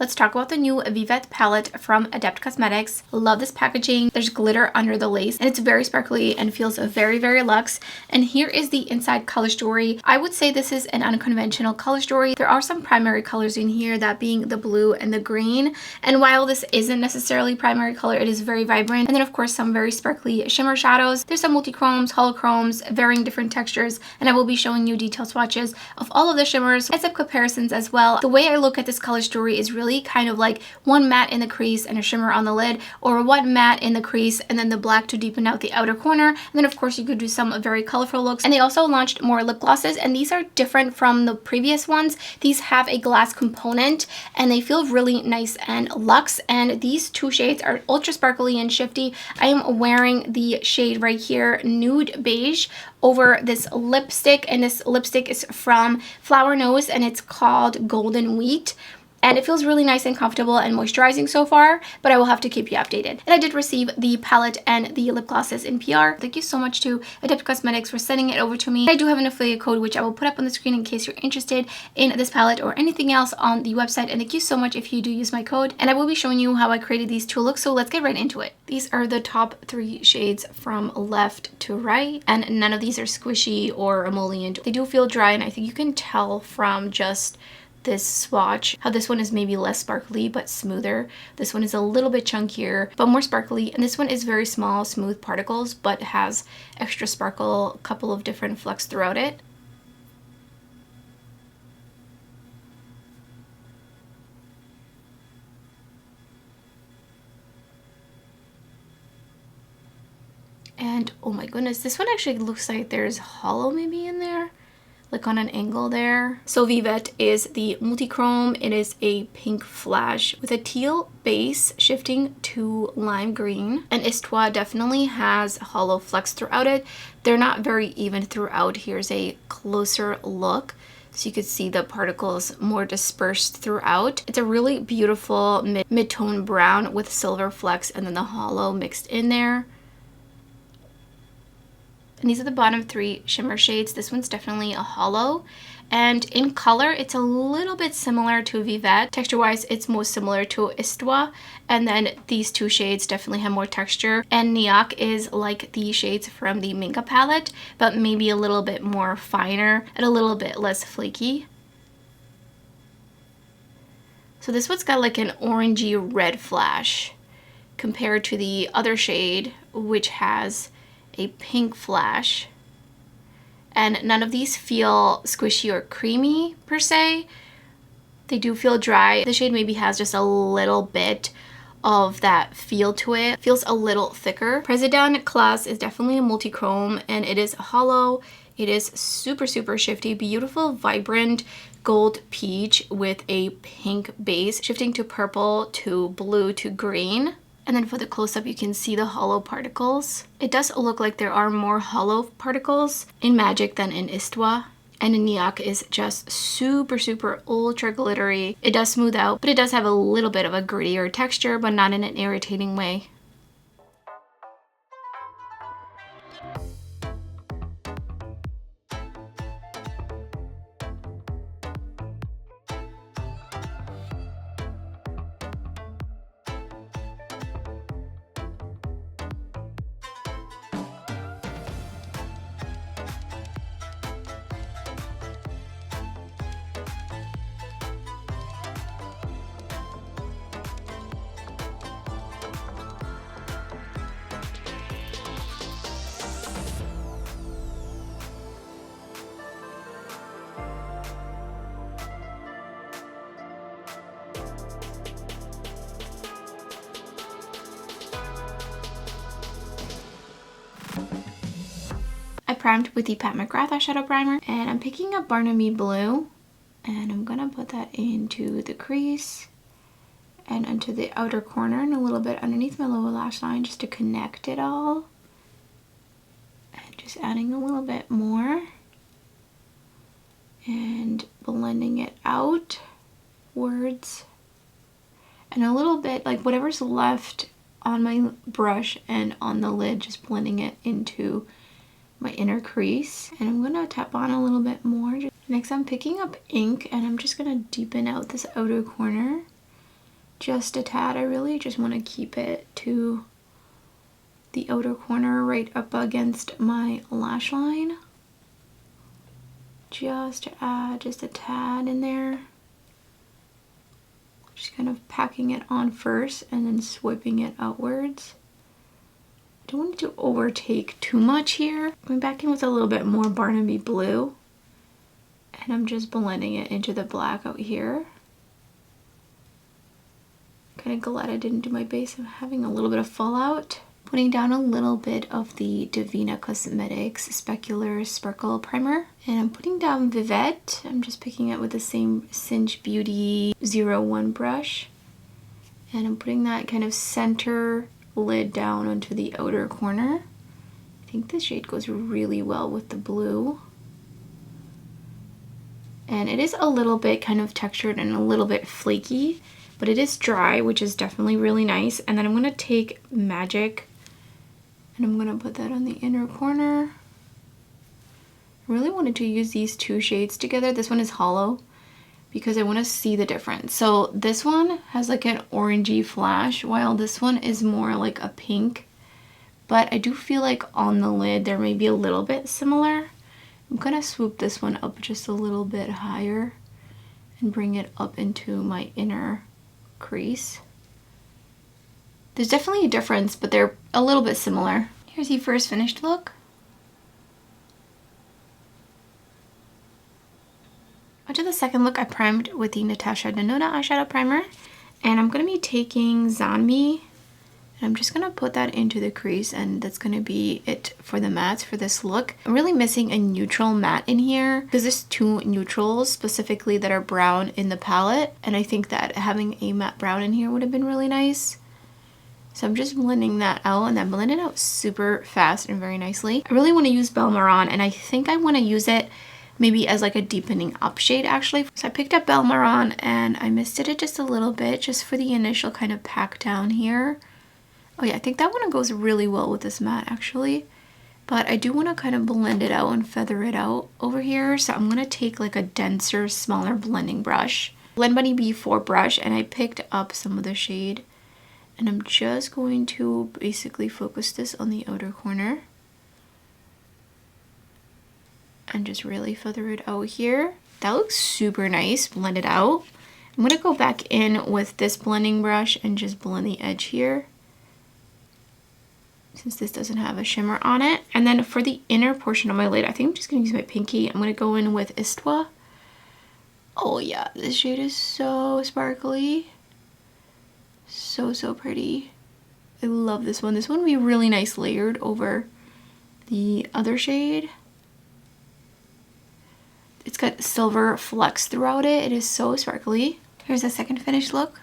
Let's talk about the new Vivette palette from Adept Cosmetics. Love this packaging. There's glitter under the lace and it's very sparkly and feels very, very luxe. And here is the inside color story. I would say this is an unconventional color story. There are some primary colors in here, that being the blue and the green. And while this isn't necessarily primary color, it is very vibrant. And then of course some very sparkly shimmer shadows. There's some multi-chromes, holochromes, varying different textures. And I will be showing you detailed swatches of all of the shimmers and some comparisons as well. The way I look at this color story is really kind of like one matte in the crease and a shimmer on the lid, or one matte in the crease and then the black to deepen out the outer corner. And then of course you could do some very colorful looks. And they also launched more lip glosses, and these are different from the previous ones. These have a glass component and they feel really nice and luxe. And these two shades are ultra sparkly and shifty. I am wearing the shade right here, Nude Beige, over this lipstick, and this lipstick is from Flower Nose and it's called Golden Wheat. And it feels really nice and comfortable and moisturizing so far, but I will have to keep you updated. And I did receive the palette and the lip glosses in PR. Thank you so much to Adept Cosmetics for sending it over to me. I do have an affiliate code, which I will put up on the screen in case you're interested in this palette or anything else on the website. And thank you so much if you do use my code. And I will be showing you how I created these two looks, so let's get right into it. These are the top 3 shades from left to right, and none of these are squishy or emollient. They do feel dry, and I think you can tell from just this swatch how this one is maybe less sparkly but smoother. This one is a little bit chunkier but more sparkly, and this one is very small smooth particles but has extra sparkle, a couple of different flecks throughout it. And oh my goodness, this one actually looks like there's hollow maybe in there, like on an angle there. So Vivette is the multi-chrome. It is a pink flash with a teal base shifting to lime green. And Histoire definitely has hollow flecks throughout it. They're not very even throughout. Here's a closer look, so you could see the particles more dispersed throughout. It's a really beautiful mid-tone brown with silver flecks and then the hollow mixed in there. And these are the bottom 3 shimmer shades. This one's definitely a hollow. And in color, it's a little bit similar to Vivette. Texture-wise, it's most similar to Histoire. And then these 2 shades definitely have more texture. And Niaque is like the shades from the Minka palette, but maybe a little bit more finer and a little bit less flaky. So this one's got like an orangey red flash compared to the other shade, which has a pink flash. And none of these feel squishy or creamy per se. They do feel dry. The shade maybe has just a little bit of that feel to it. It feels a little thicker. President Class is definitely a multi-chrome and it is hollow. It is super, super shifty, beautiful, vibrant gold peach with a pink base, shifting to purple to blue to green. And then for the close-up, you can see the hollow particles. It does look like there are more hollow particles in Magic than in Histoire. And in Niaque is just super, super ultra glittery. It does smooth out, but it does have a little bit of a grittier texture, but not in an irritating way. I primed with the Pat McGrath eyeshadow primer, and I'm picking up Barnaby Blue, and I'm gonna put that into the crease and into the outer corner and a little bit underneath my lower lash line just to connect it all. And just adding a little bit more and blending it outwards, and a little bit like whatever's left on my brush and on the lid, just blending it into my inner crease. And I'm gonna tap on a little bit more. Next I'm picking up ink and I'm just gonna deepen out this outer corner just a tad. I really just want to keep it to the outer corner right up against my lash line. Just to add just a tad in there. Just kind of packing it on first and then swiping it outwards. I don't want it to overtake too much here. Going back in with a little bit more Barnaby blue. And I'm just blending it into the black out here. Kind of glad I didn't do my base. I'm having a little bit of fallout. Putting down a little bit of the Devinah Cosmetics Specular Sparkle Primer. And I'm putting down Vivette. I'm just picking it with the same Cinch Beauty 01 brush. And I'm putting that kind of center lid down onto the outer corner. I think this shade goes really well with the blue. And it is a little bit kind of textured and a little bit flaky, but it is dry, which is definitely really nice. And then I'm going to take Magic and I'm going to put that on the inner corner. I really wanted to use these two shades together. This one is hollow because I want to see the difference. So this one has like an orangey flash, while this one is more like a pink. But I do feel like on the lid there may be a little bit similar. I'm going to swoop this one up just a little bit higher and bring it up into my inner crease. There's definitely a difference, but they're a little bit similar. Here's the first finished look. Onto the second look, I primed with the Natasha Denona eyeshadow primer. And I'm going to be taking Zanmi. And I'm just going to put that into the crease, and that's going to be it for the mattes for this look. I'm really missing a neutral matte in here because there's two neutrals specifically that are brown in the palette. And I think that having a matte brown in here would have been really nice. So I'm just blending that out, and then blend it out super fast and very nicely. I really want to use Belmaron, and I think I want to use it maybe as like a deepening up shade actually. So I picked up Belmaron and I misted it just a little bit just for the initial kind of pack down here. Oh yeah, I think that one goes really well with this matte actually. But I do want to kind of blend it out and feather it out over here. So I'm going to take like a denser, smaller blending brush. Blend Bunny B4 brush, and I picked up some of the shade. And I'm just going to basically focus this on the outer corner. And just really feather it out here. That looks super nice, blend it out. I'm going to go back in with this blending brush and just blend the edge here, since this doesn't have a shimmer on it. And then for the inner portion of my lid, I think I'm just going to use my pinky. I'm going to go in with Histoire. Oh yeah, this shade is so sparkly. So pretty. I love this one. This one would be really nice layered over the other shade. It's got silver flecks throughout it. It is so sparkly. Here's the second finished look.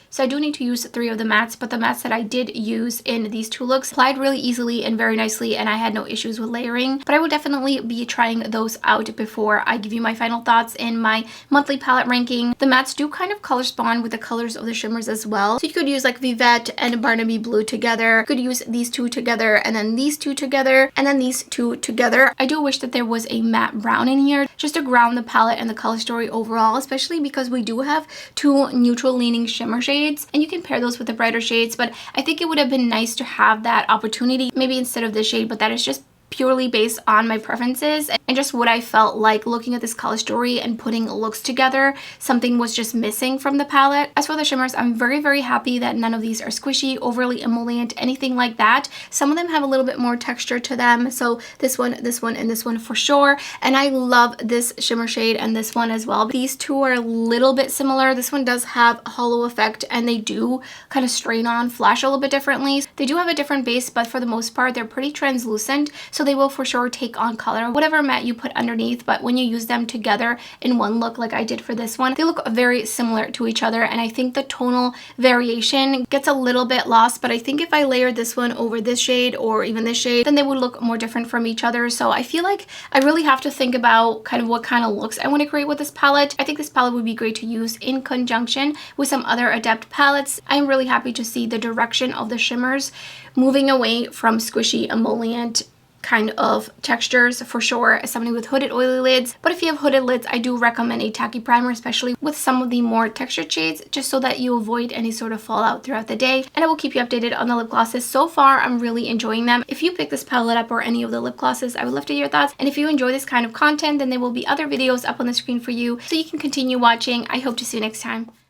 So I do need to use 3 of the mattes, but the mattes that I did use in these 2 looks applied really easily and very nicely, and I had no issues with layering. But I will definitely be trying those out before I give you my final thoughts in my monthly palette ranking. The mattes do kind of color spawn with the colors of the shimmers as well. So you could use like Vivette and Barnaby Blue together. You could use these 2 together, and then these 2 together, and then these 2 together. I do wish that there was a matte brown in here just to ground the palette and the color story overall, especially because we do have 2 neutral leaning shimmer shades, and you can pair those with the brighter shades. But I think it would have been nice to have that opportunity maybe instead of this shade, but that is just purely based on my preferences and just what I felt like looking at this color story and putting looks together. Something was just missing from the palette. As for the shimmers, I'm very happy that none of these are squishy, overly emollient, anything like that. Some of them have a little bit more texture to them. So this one, and this one for sure. And I love this shimmer shade and this one as well. These 2 are a little bit similar. This one does have a hollow effect, and they do kind of strain on, flash a little bit differently. They do have a different base, but for the most part, they're pretty translucent. So they will for sure take on color, whatever matte you put underneath, but when you use them together in one look like I did for this one, they look very similar to each other. And I think the tonal variation gets a little bit lost, but I think if I layered this one over this shade or even this shade, then they would look more different from each other. So I feel like I really have to think about kind of what kind of looks I want to create with this palette. I think this palette would be great to use in conjunction with some other Adept palettes. I'm really happy to see the direction of the shimmers moving away from squishy, emollient, kind of textures for sure as somebody with hooded oily lids. But if you have hooded lids, I do recommend a tacky primer, especially with some of the more textured shades, just so that you avoid any sort of fallout throughout the day. And I will keep you updated on the lip glosses. So far, I'm really enjoying them. If you pick this palette up or any of the lip glosses, I would love to hear your thoughts. And if you enjoy this kind of content, then there will be other videos up on the screen for you so you can continue watching. I hope to see you next time.